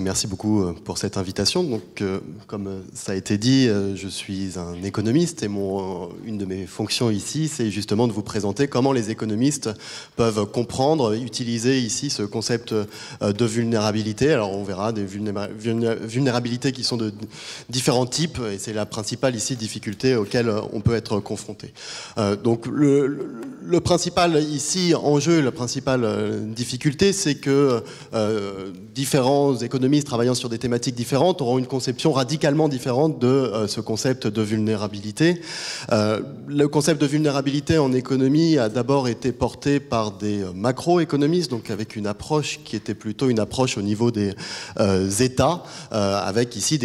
Merci beaucoup pour cette invitation. Donc, comme ça a été dit, je suis un économiste et une de mes fonctions ici, c'est justement de vous présenter comment les économistes peuvent comprendre, utiliser ici ce concept de vulnérabilité. Alors, on verra des vulnérabilités qui sont de différents types et c'est la principale ici difficulté auquel on peut être confronté. Donc, le principal ici enjeu, la principale difficulté, c'est que différents économistes travaillant sur des thématiques différentes auront une conception radicalement différente de ce concept de vulnérabilité. Le concept de vulnérabilité en économie a d'abord été porté par des macroéconomistes, donc avec une approche qui était plutôt une approche au niveau des États, avec ici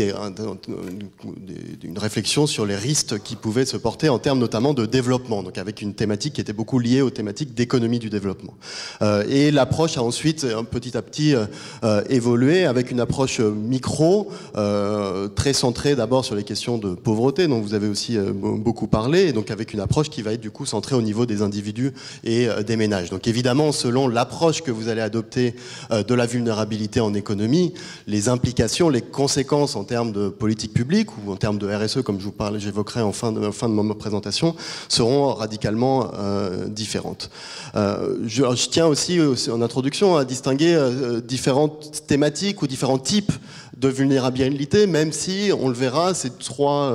une réflexion sur les risques qui pouvaient se porter en termes notamment de développement, donc avec une thématique qui était beaucoup liée aux thématiques d'économie du développement. Et l'approche a ensuite petit à petit évolué avec une approche micro, très centrée d'abord sur les questions de pauvreté, dont vous avez aussi beaucoup parlé, et donc avec une approche qui va être du coup centrée au niveau des individus et des ménages. Donc évidemment, selon l'approche que vous allez adopter de la vulnérabilité en économie, les implications, les conséquences en termes de politique publique ou en termes de RSE, comme je vous parlais, j'évoquerai en fin de ma présentation, seront radicalement différentes. Je tiens aussi en introduction à distinguer différentes thématiques ou différents types de vulnérabilité, même si, on le verra, ces trois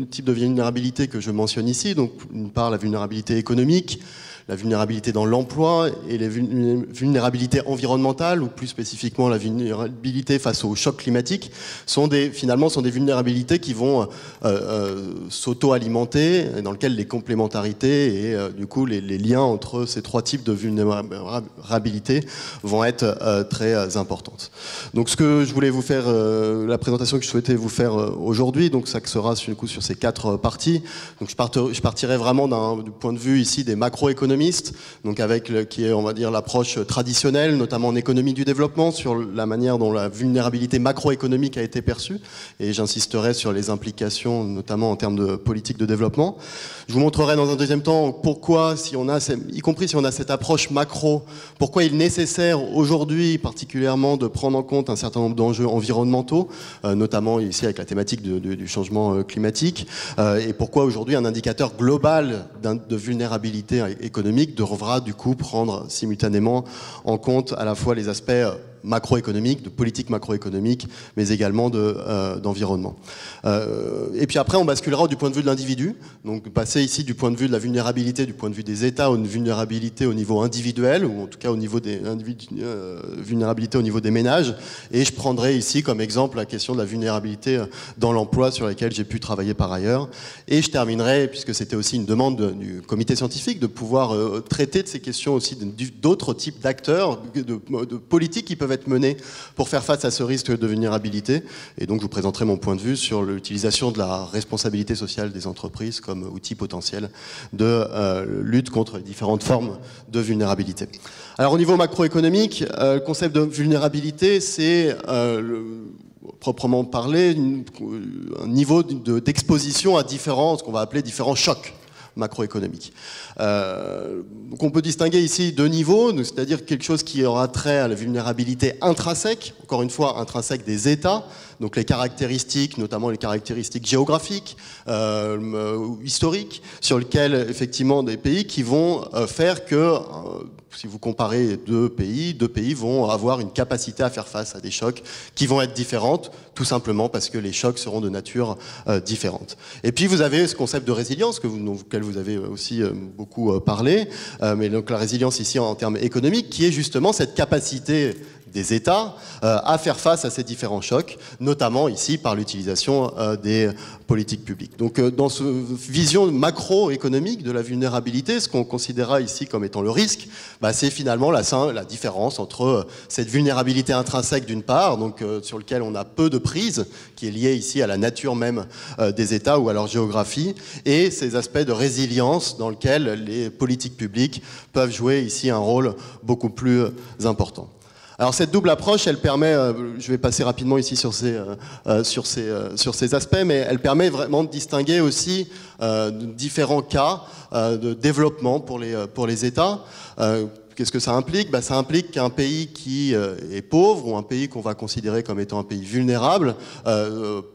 types de vulnérabilité que je mentionne ici, donc d'une part la vulnérabilité économique, la vulnérabilité dans l'emploi et les vulnérabilités environnementales, ou plus spécifiquement la vulnérabilité face au choc climatique, finalement sont des vulnérabilités qui vont s'auto-alimenter, dans lesquelles les complémentarités et du coup les liens entre ces trois types de vulnérabilité vont être très importantes. Donc ce que je voulais vous faire, la présentation que je souhaitais vous faire aujourd'hui, donc ça sera du coup sur ces quatre parties. Donc je partirai vraiment du point de vue ici des macroéconomistes, donc avec qui est, on va dire, l'approche traditionnelle, notamment en économie du développement, sur la manière dont la vulnérabilité macroéconomique a été perçue, et j'insisterai sur les implications, notamment en termes de politique de développement. Je vous montrerai dans un deuxième temps pourquoi, y compris si on a cette approche macro, pourquoi il est nécessaire aujourd'hui particulièrement de prendre en compte un certain nombre d'enjeux environnementaux, notamment ici avec la thématique du changement climatique, et pourquoi aujourd'hui un indicateur global de vulnérabilité économique devra du coup prendre simultanément en compte à la fois les aspects macroéconomique, de politique macroéconomique, mais également d'environnement. Et puis après, on basculera du point de vue de l'individu, donc passer ici du point de vue de la vulnérabilité, du point de vue des États, à une vulnérabilité au niveau individuel, ou en tout cas au niveau des vulnérabilité au niveau des ménages, et je prendrai ici comme exemple la question de la vulnérabilité dans l'emploi sur laquelle j'ai pu travailler par ailleurs, et je terminerai, puisque c'était aussi une demande du comité scientifique, de pouvoir traiter de ces questions aussi d'autres types d'acteurs, de politiques qui peuvent être menées pour faire face à ce risque de vulnérabilité. Et donc je vous présenterai mon point de vue sur l'utilisation de la responsabilité sociale des entreprises comme outil potentiel de lutte contre les différentes formes de vulnérabilité. Alors au niveau macroéconomique, le concept de vulnérabilité, c'est proprement parler un niveau d'exposition à ce qu'on va appeler différents chocs macroéconomique. Donc on peut distinguer ici deux niveaux, c'est-à-dire quelque chose qui aura trait à la vulnérabilité intrinsèque, encore une fois intrinsèque des États, donc les caractéristiques, notamment les caractéristiques géographiques, historiques, sur lesquelles effectivement des pays qui vont faire que, si vous comparez deux pays vont avoir une capacité à faire face à des chocs qui vont être différentes, tout simplement parce que les chocs seront de nature différente. Et puis vous avez ce concept de résilience, auquel vous avez aussi beaucoup parlé, mais donc la résilience ici en termes économiques, qui est justement cette capacité des États à faire face à ces différents chocs, notamment ici par l'utilisation des politiques publiques. Donc dans cette vision macroéconomique de la vulnérabilité, ce qu'on considérera ici comme étant le risque, c'est finalement la différence entre cette vulnérabilité intrinsèque d'une part, donc sur lequel on a peu de prise, qui est liée ici à la nature même des États ou à leur géographie, et ces aspects de résilience dans lesquels les politiques publiques peuvent jouer ici un rôle beaucoup plus important. Alors cette double approche, elle permet, je vais passer rapidement ici sur ces aspects, mais elle permet vraiment de distinguer aussi différents cas de développement pour les États, Qu'est-ce que ça implique? Ça implique qu'un pays qui est pauvre ou un pays qu'on va considérer comme étant un pays vulnérable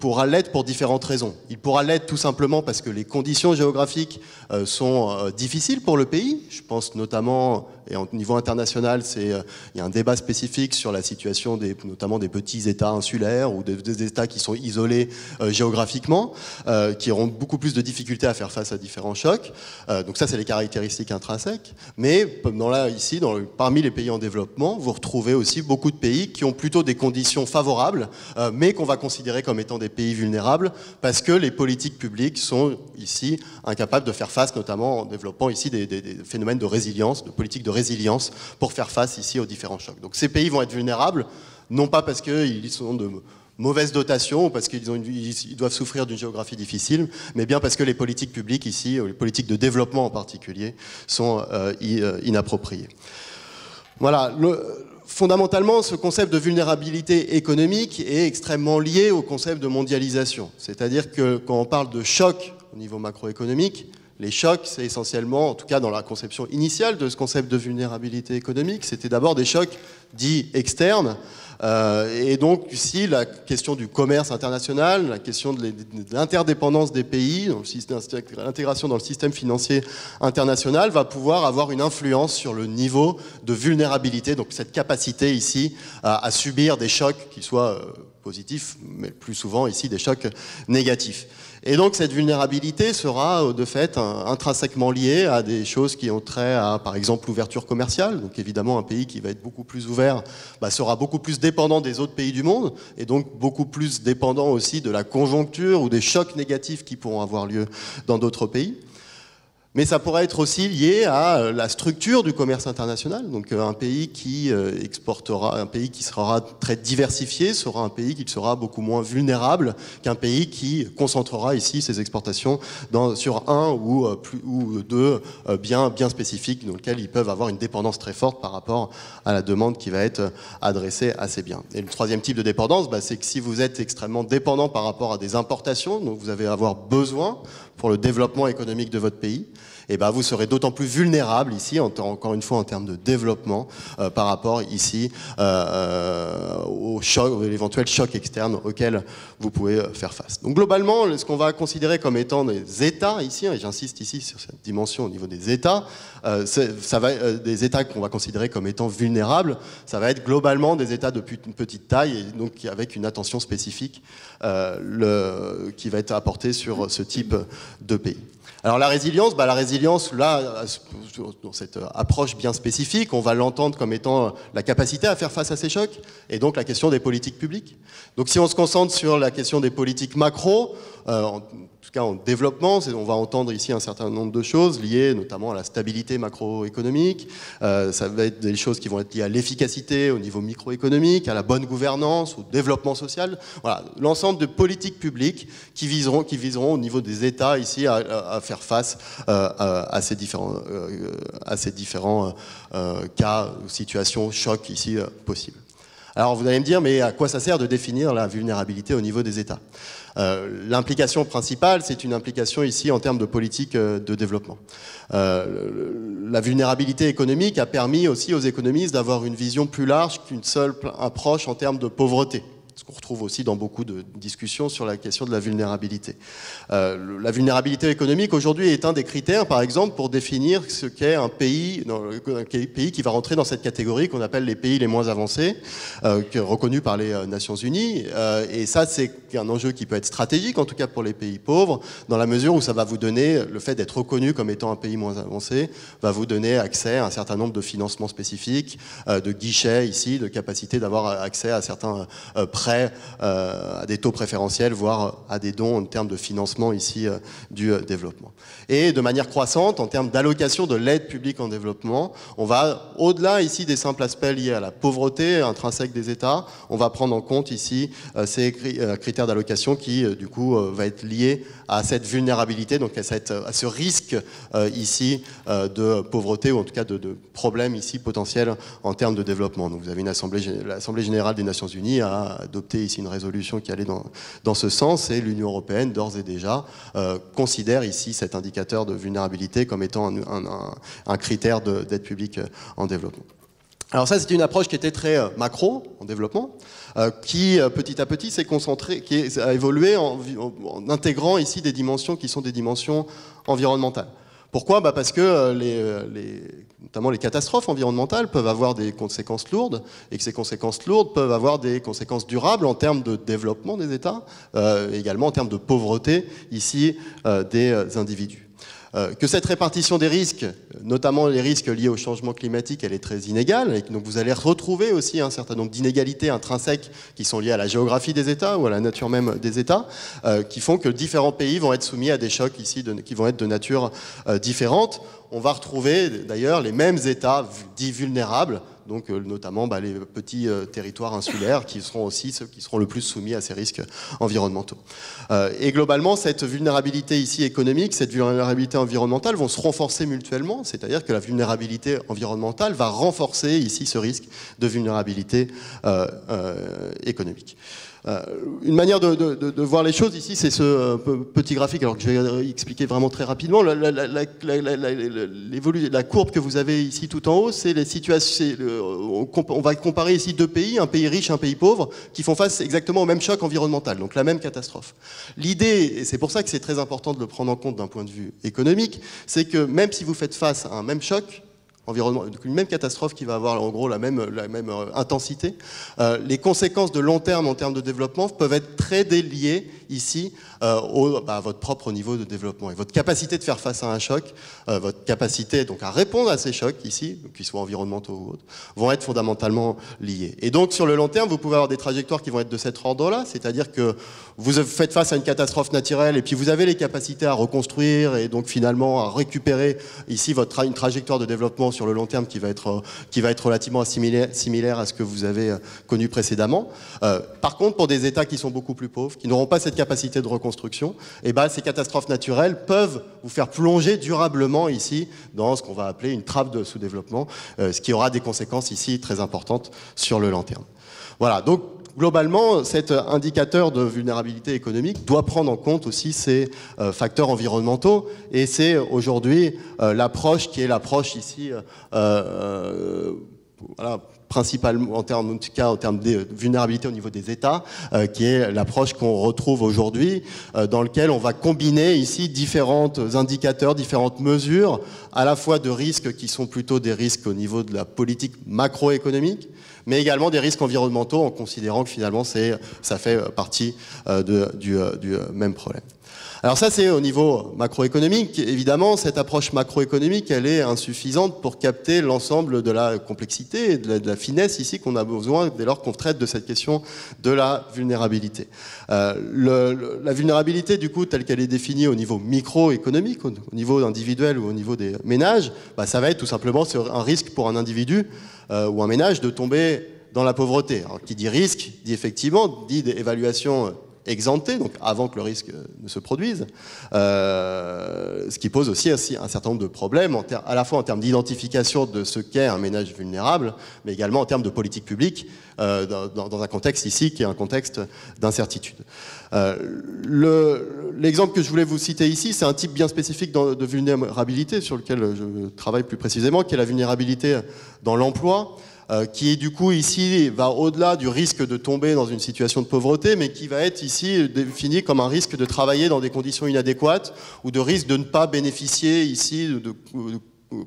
pourra l'être pour différentes raisons. Il pourra l'être tout simplement parce que les conditions géographiques sont difficiles pour le pays. Je pense notamment, et au niveau international, il y a un débat spécifique sur la situation notamment des petits États insulaires ou des États qui sont isolés géographiquement, qui auront beaucoup plus de difficultés à faire face à différents chocs. Donc ça, c'est les caractéristiques intrinsèques. Mais ici, parmi les pays en développement, vous retrouvez aussi beaucoup de pays qui ont plutôt des conditions favorables, mais qu'on va considérer comme étant des pays vulnérables, parce que les politiques publiques sont ici incapables de faire face, notamment en développant ici des phénomènes de résilience, de politiques de résilience, pour faire face ici aux différents chocs. Donc ces pays vont être vulnérables, non pas parce qu'ils sont de mauvaise dotation, parce qu'ils doivent souffrir d'une géographie difficile, mais bien parce que les politiques publiques ici, ou les politiques de développement en particulier, sont inappropriées. Voilà. Fondamentalement, ce concept de vulnérabilité économique est extrêmement lié au concept de mondialisation. C'est-à-dire que quand on parle de choc au niveau macroéconomique, les chocs, c'est essentiellement, en tout cas dans la conception initiale de ce concept de vulnérabilité économique, c'était d'abord des chocs dits externes. Et donc ici, la question du commerce international, la question de l'interdépendance des pays, l'intégration dans le système financier international va pouvoir avoir une influence sur le niveau de vulnérabilité, donc cette capacité ici à subir des chocs qui soient positifs, mais plus souvent ici des chocs négatifs. Et donc cette vulnérabilité sera de fait intrinsèquement liée à des choses qui ont trait à, par exemple, l'ouverture commerciale. Donc évidemment, un pays qui va être beaucoup plus ouvert sera beaucoup plus dépendant des autres pays du monde, et donc beaucoup plus dépendant aussi de la conjoncture ou des chocs négatifs qui pourront avoir lieu dans d'autres pays. Mais ça pourrait être aussi lié à la structure du commerce international. Donc un pays qui exportera, un pays qui sera très diversifié sera un pays qui sera beaucoup moins vulnérable qu'un pays qui concentrera ici ses exportations sur un ou deux biens bien spécifiques dans lesquels ils peuvent avoir une dépendance très forte par rapport à la demande qui va être adressée à ces biens. Et le troisième type de dépendance, c'est que si vous êtes extrêmement dépendant par rapport à des importations, donc vous allez avoir besoin pour le développement économique de votre pays, et vous serez d'autant plus vulnérable ici, encore une fois en termes de développement, par rapport ici aux éventuels chocs externes auxquels vous pouvez faire face. Donc globalement, ce qu'on va considérer comme étant des États ici, et j'insiste ici sur cette dimension au niveau des États, des États qu'on va considérer comme étant vulnérables, ça va être globalement des États de petite taille, et donc avec une attention spécifique qui va être apportée sur ce type de pays. Alors la résilience, là, dans cette approche bien spécifique, on va l'entendre comme étant la capacité à faire face à ces chocs, et donc la question des politiques publiques. Donc si on se concentre sur la question des politiques macro, en tout cas en développement, on va entendre ici un certain nombre de choses liées notamment à la stabilité macroéconomique, ça va être des choses qui vont être liées à l'efficacité au niveau microéconomique, à la bonne gouvernance, au développement social, voilà, l'ensemble de politiques publiques qui viseront au niveau des États ici à faire face à ces différents cas, situations, chocs ici possibles. Alors vous allez me dire, mais à quoi ça sert de définir la vulnérabilité au niveau des États ? L'implication principale, c'est une implication ici en termes de politique de développement. La vulnérabilité économique a permis aussi aux économistes d'avoir une vision plus large qu'une seule approche en termes de pauvreté. Ce qu'on retrouve aussi dans beaucoup de discussions sur la question de la vulnérabilité. La vulnérabilité économique aujourd'hui est un des critères, par exemple, pour définir ce qu'est un pays qui va rentrer dans cette catégorie qu'on appelle les pays les moins avancés, reconnus par les Nations Unies. Et ça, c'est un enjeu qui peut être stratégique, en tout cas pour les pays pauvres, dans la mesure où ça va vous donner, le fait d'être reconnu comme étant un pays moins avancé, va vous donner accès à un certain nombre de financements spécifiques, de guichets ici, de capacité d'avoir accès à certains prêts, à des taux préférentiels, voire à des dons en termes de financement ici du développement. Et de manière croissante, en termes d'allocation de l'aide publique en développement, on va, au-delà ici des simples aspects liés à la pauvreté intrinsèque des États, on va prendre en compte ici ces critères d'allocation qui, du coup, va être lié à cette vulnérabilité, donc à ce risque ici de pauvreté, ou en tout cas de problèmes ici potentiels en termes de développement. Donc vous avez l'Assemblée générale des Nations Unies a adopté ici une résolution qui allait dans ce sens, et l'Union européenne, d'ores et déjà, considère ici cet indicateur de vulnérabilité comme étant un critère d'aide publique en développement. Alors ça, c'est une approche qui était très macro en développement, qui petit à petit s'est concentrée, a évolué en intégrant ici des dimensions qui sont des dimensions environnementales. Pourquoi ? Parce que notamment les catastrophes environnementales peuvent avoir des conséquences lourdes, et que ces conséquences lourdes peuvent avoir des conséquences durables en termes de développement des États, également en termes de pauvreté ici des individus. Que cette répartition des risques, notamment les risques liés au changement climatique, elle est très inégale, et donc vous allez retrouver aussi un certain nombre d'inégalités intrinsèques qui sont liées à la géographie des États ou à la nature même des États, qui font que différents pays vont être soumis à des chocs ici qui vont être de nature différente. On va retrouver d'ailleurs les mêmes États dits vulnérables, donc notamment les petits territoires insulaires qui seront aussi ceux qui seront le plus soumis à ces risques environnementaux. Et globalement, cette vulnérabilité ici économique, cette vulnérabilité environnementale vont se renforcer mutuellement, c'est-à-dire que la vulnérabilité environnementale va renforcer ici ce risque de vulnérabilité économique. Une manière de voir les choses ici, c'est ce petit graphique, alors que je vais expliquer vraiment très rapidement. La courbe que vous avez ici tout en haut, c'est les situations. On va comparer ici deux pays, un pays riche, un pays pauvre, qui font face exactement au même choc environnemental, donc la même catastrophe. L'idée, et c'est pour ça que c'est très important de le prendre en compte d'un point de vue économique, c'est que même si vous faites face à un même choc, une même catastrophe qui va avoir en gros la même intensité, les conséquences de long terme en termes de développement peuvent être très liées ici à votre propre niveau de développement. Et votre capacité de faire face à un choc, votre capacité donc à répondre à ces chocs ici, qu'ils soient environnementaux ou autres, vont être fondamentalement liés. Et donc sur le long terme, vous pouvez avoir des trajectoires qui vont être de cet ordre-là, c'est-à-dire que vous faites face à une catastrophe naturelle et puis vous avez les capacités à reconstruire et donc finalement à récupérer ici une trajectoire de développement sur le long terme qui va être relativement similaire à ce que vous avez connu précédemment. Par contre, pour des États qui sont beaucoup plus pauvres, qui n'auront pas cette capacité de reconstruction, ces catastrophes naturelles peuvent vous faire plonger durablement ici dans ce qu'on va appeler une trappe de sous-développement, ce qui aura des conséquences ici très importantes sur le long terme. Voilà, donc globalement, cet indicateur de vulnérabilité économique doit prendre en compte aussi ces facteurs environnementaux, et c'est aujourd'hui l'approche qui est l'approche ici, principalement en termes de vulnérabilité au niveau des États, qui est l'approche qu'on retrouve aujourd'hui, dans lequel on va combiner ici différents indicateurs, différentes mesures, à la fois de risques qui sont plutôt des risques au niveau de la politique macroéconomique, mais également des risques environnementaux, en considérant que finalement ça fait partie du même problème. Alors ça, c'est au niveau macroéconomique. Évidemment, cette approche macroéconomique, elle est insuffisante pour capter l'ensemble de la complexité et de la finesse ici qu'on a besoin dès lors qu'on traite de cette question de la vulnérabilité. La vulnérabilité, du coup, telle qu'elle est définie au niveau microéconomique, au niveau individuel ou au niveau des ménages, ça va être tout simplement un risque pour un individu ou un ménage de tomber dans la pauvreté. Alors, qui dit risque, dit effectivement, dit évaluation exempté, donc avant que le risque ne se produise, ce qui pose aussi un certain nombre de problèmes, à la fois en termes d'identification de ce qu'est un ménage vulnérable, mais également en termes de politique publique, dans un contexte ici qui est un contexte d'incertitude. L'exemple que je voulais vous citer ici, c'est un type bien spécifique de vulnérabilité sur lequel je travaille plus précisément, qui est la vulnérabilité dans l'emploi, qui du coup ici va au-delà du risque de tomber dans une situation de pauvreté, mais qui va être ici défini comme un risque de travailler dans des conditions inadéquates ou de risque de ne pas bénéficier ici de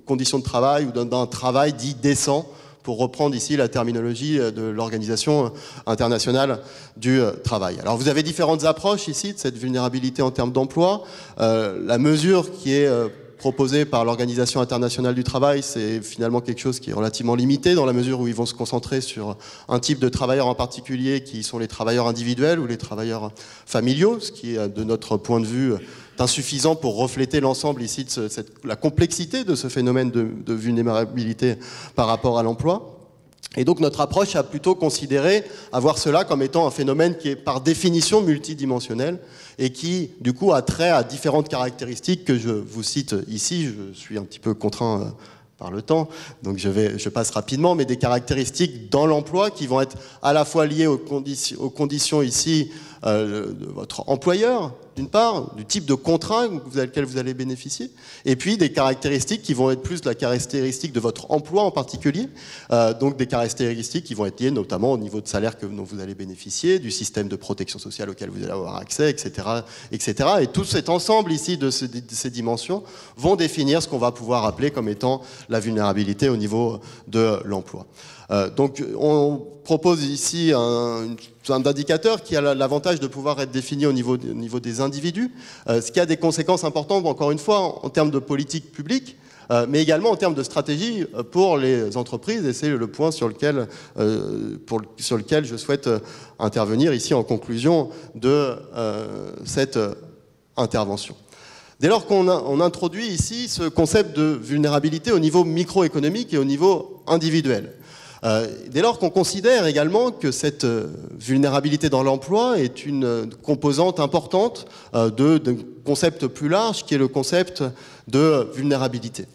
conditions de travail ou d'un travail dit décent, pour reprendre ici la terminologie de l'Organisation internationale du travail. Alors vous avez différentes approches ici de cette vulnérabilité en termes d'emploi. La mesure qui est proposé par l'Organisation internationale du travail, c'est finalement quelque chose qui est relativement limité dans la mesure où ils vont se concentrer sur un type de travailleurs en particulier qui sont les travailleurs individuels ou les travailleurs familiaux, ce qui est de notre point de vue est insuffisant pour refléter l'ensemble ici de la complexité de ce phénomène de vulnérabilité par rapport à l'emploi. Et donc notre approche a plutôt considéré avoir cela comme étant un phénomène qui est par définition multidimensionnel et qui du coup a trait à différentes caractéristiques que je vous cite ici. Je suis un petit peu contraint par le temps, donc je passe rapidement, mais des caractéristiques dans l'emploi qui vont être à la fois liées aux conditions ici de votre employeur, d'une part, du type de contrat auquel vous allez bénéficier, et puis des caractéristiques qui vont être plus de la caractéristique de votre emploi en particulier, donc des caractéristiques qui vont être liées notamment au niveau de salaire dont vous allez bénéficier, du système de protection sociale auquel vous allez avoir accès, etc. etc. Et tout cet ensemble ici de ces dimensions vont définir ce qu'on va pouvoir appeler comme étant la vulnérabilité au niveau de l'emploi. Donc on propose ici un indicateur qui a l'avantage de pouvoir être défini au niveau des individus, ce qui a des conséquences importantes, encore une fois, en termes de politique publique, mais également en termes de stratégie pour les entreprises, et c'est le point sur lequel je souhaite intervenir ici en conclusion de cette intervention. Dès lors qu'on introduit ici ce concept de vulnérabilité au niveau microéconomique et au niveau individuel, dès lors qu'on considère également que cette vulnérabilité dans l'emploi est une composante importante d'un concept plus large qui est le concept de vulnérabilité.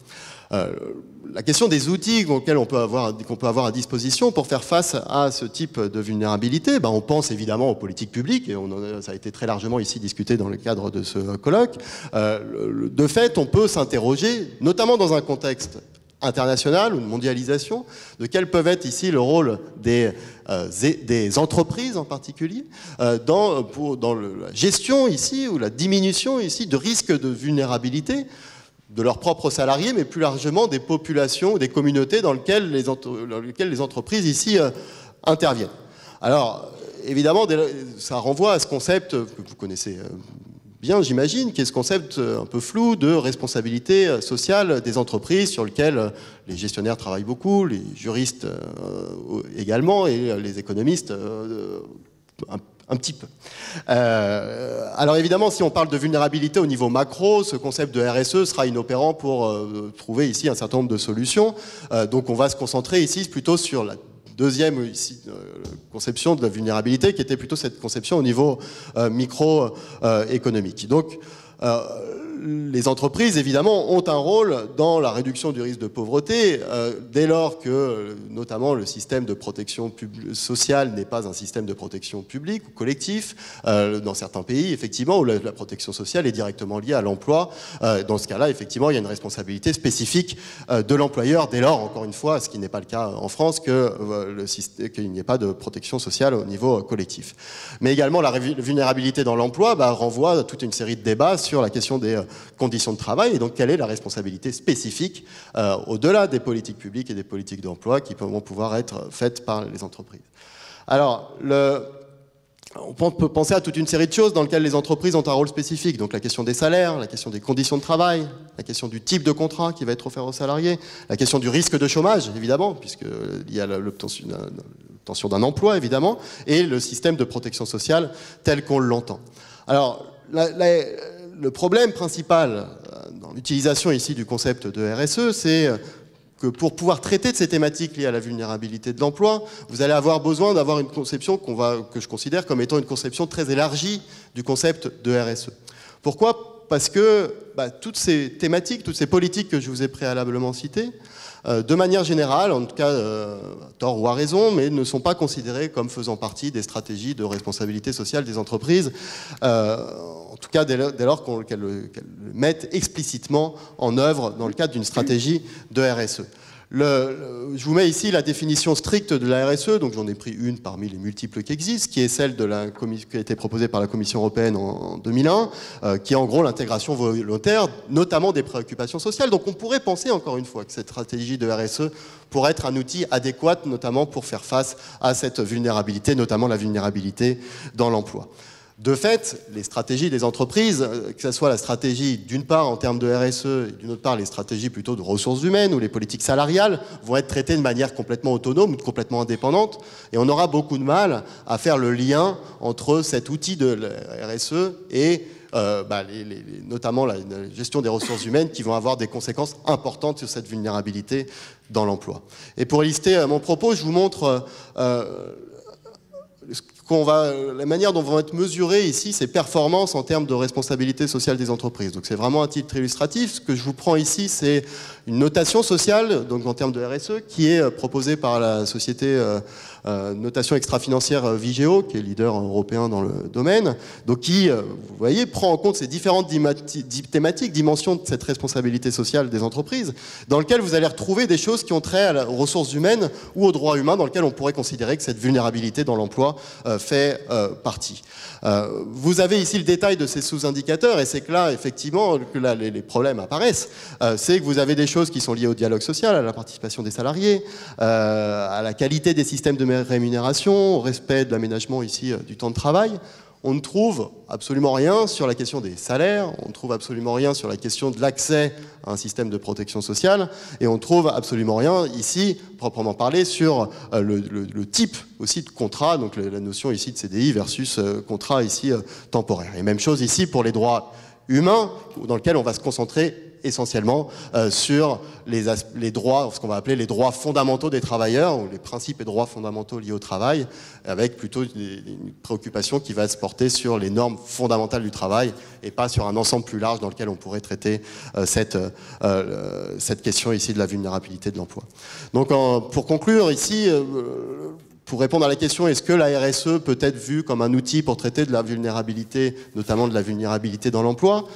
La question des outils qu'on peut avoir à disposition pour faire face à ce type de vulnérabilité, on pense évidemment aux politiques publiques, et ça a été très largement ici discuté dans le cadre de ce colloque. De fait, on peut s'interroger, notamment dans un contexte international ou de mondialisation, de quel peut être ici le rôle des entreprises en particulier dans la gestion ici ou la diminution ici de risques de vulnérabilité de leurs propres salariés, mais plus largement des populations ou des communautés dans lesquelles les entreprises ici interviennent. Alors, évidemment, ça renvoie à ce concept que vous connaissez bien, j'imagine, qui est ce concept un peu flou de responsabilité sociale des entreprises sur lequel les gestionnaires travaillent beaucoup, les juristes également, et les économistes un petit peu. Alors évidemment, si on parle de vulnérabilité au niveau macro, ce concept de RSE sera inopérant pour trouver ici un certain nombre de solutions. Donc on va se concentrer ici plutôt sur la deuxième conception de la vulnérabilité, qui était plutôt cette conception au niveau microéconomique. Donc les entreprises, évidemment, ont un rôle dans la réduction du risque de pauvreté, dès lors que, notamment, le système de protection sociale n'est pas un système de protection publique ou collectif. Dans certains pays, effectivement, où la protection sociale est directement liée à l'emploi. Dans ce cas-là, effectivement, il y a une responsabilité spécifique de l'employeur, dès lors, encore une fois, ce qui n'est pas le cas en France, qu'il n'y ait pas de protection sociale au niveau collectif. Mais également, la vulnérabilité dans l'emploi renvoie à toute une série de débats sur la question des conditions de travail, et donc quelle est la responsabilité spécifique au-delà des politiques publiques et des politiques d'emploi qui vont pouvoir être faites par les entreprises. Alors, on peut penser à toute une série de choses dans lesquelles les entreprises ont un rôle spécifique, donc la question des salaires, la question des conditions de travail, la question du type de contrat qui va être offert aux salariés, la question du risque de chômage, évidemment, puisqu'il y a l'obtention d'un emploi, évidemment, et le système de protection sociale tel qu'on l'entend. Alors, le problème principal dans l'utilisation ici du concept de RSE, c'est que pour pouvoir traiter de ces thématiques liées à la vulnérabilité de l'emploi, vous allez avoir besoin d'avoir une conception que je considère comme étant une conception très élargie du concept de RSE. Pourquoi ? Parce que toutes ces thématiques, toutes ces politiques que je vous ai préalablement citées, de manière générale, en tout cas à tort ou à raison, mais ne sont pas considérées comme faisant partie des stratégies de responsabilité sociale des entreprises, en tout cas dès lors qu'elles le mettent explicitement en œuvre dans le cadre d'une stratégie de RSE. Je vous mets ici la définition stricte de la RSE, donc j'en ai pris une parmi les multiples qui existent, qui est celle qui a été proposée par la Commission européenne en 2001, qui est en gros l'intégration volontaire, notamment des préoccupations sociales. Donc on pourrait penser, encore une fois, que cette stratégie de RSE pourrait être un outil adéquat, notamment pour faire face à cette vulnérabilité, notamment la vulnérabilité dans l'emploi. De fait, les stratégies des entreprises, que ce soit la stratégie d'une part en termes de RSE et d'une autre part les stratégies plutôt de ressources humaines ou les politiques salariales, vont être traitées de manière complètement autonome ou complètement indépendante, et on aura beaucoup de mal à faire le lien entre cet outil de la RSE et notamment la gestion des ressources humaines qui vont avoir des conséquences importantes sur cette vulnérabilité dans l'emploi. Et pour illustrer mon propos, je vous montre la manière dont vont être mesurées ici ces performances en termes de responsabilité sociale des entreprises. Donc c'est vraiment un titre illustratif. Ce que je vous prends ici, c'est une notation sociale, donc en termes de RSE, qui est proposée par la société notation extra-financière Vigeo, qui est leader européen dans le domaine, donc qui, vous voyez, prend en compte ces différentes thématiques, dimensions de cette responsabilité sociale des entreprises, dans lequel vous allez retrouver des choses qui ont trait aux ressources humaines ou aux droits humains, dans lequel on pourrait considérer que cette vulnérabilité dans l'emploi fait partie. Vous avez ici le détail de ces sous-indicateurs, et c'est que là, effectivement, que là, les problèmes apparaissent. C'est que vous avez des choses qui sont liées au dialogue social, à la participation des salariés, à la qualité des systèmes de rémunération, au respect de l'aménagement ici du temps de travail. On ne trouve absolument rien sur la question des salaires, on ne trouve absolument rien sur la question de l'accès à un système de protection sociale, et on ne trouve absolument rien ici, proprement parlé, sur le type aussi de contrat, donc la notion ici de CDI versus contrat ici temporaire. Et même chose ici pour les droits humains, dans lequel on va se concentrer essentiellement sur les droits, ce qu'on va appeler les droits fondamentaux des travailleurs, ou les principes et droits fondamentaux liés au travail, avec plutôt une préoccupation qui va se porter sur les normes fondamentales du travail, et pas sur un ensemble plus large dans lequel on pourrait traiter cette question ici de la vulnérabilité de l'emploi. Donc pour conclure ici, pour répondre à la question, est-ce que la RSE peut être vue comme un outil pour traiter de la vulnérabilité, notamment de la vulnérabilité dans l'emploi ?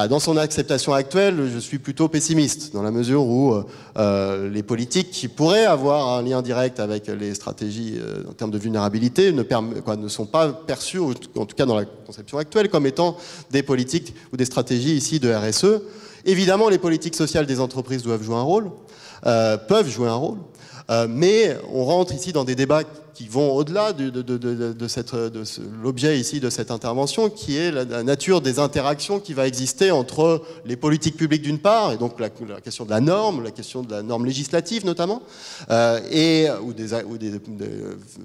Dans son acceptation actuelle, je suis plutôt pessimiste, dans la mesure où les politiques qui pourraient avoir un lien direct avec les stratégies en termes de vulnérabilité ne sont pas perçues, en tout cas dans la conception actuelle, comme étant des politiques ou des stratégies ici de RSE. Évidemment, les politiques sociales des entreprises doivent jouer un rôle, peuvent jouer un rôle, mais on rentre ici dans des débats qui vont au-delà de l'objet ici de cette intervention, qui est la nature des interactions qui va exister entre les politiques publiques d'une part, et donc la question de la norme législative notamment,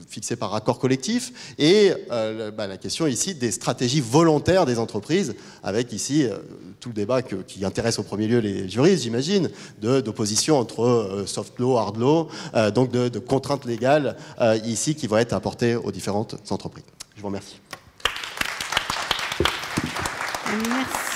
fixée par accord collectif, et la question ici des stratégies volontaires des entreprises, avec ici tout le débat qui intéresse au premier lieu les juristes, j'imagine, d'opposition entre soft law, hard law, donc de contraintes légales ici qui vont être apportées aux différentes entreprises. Je vous remercie. Merci.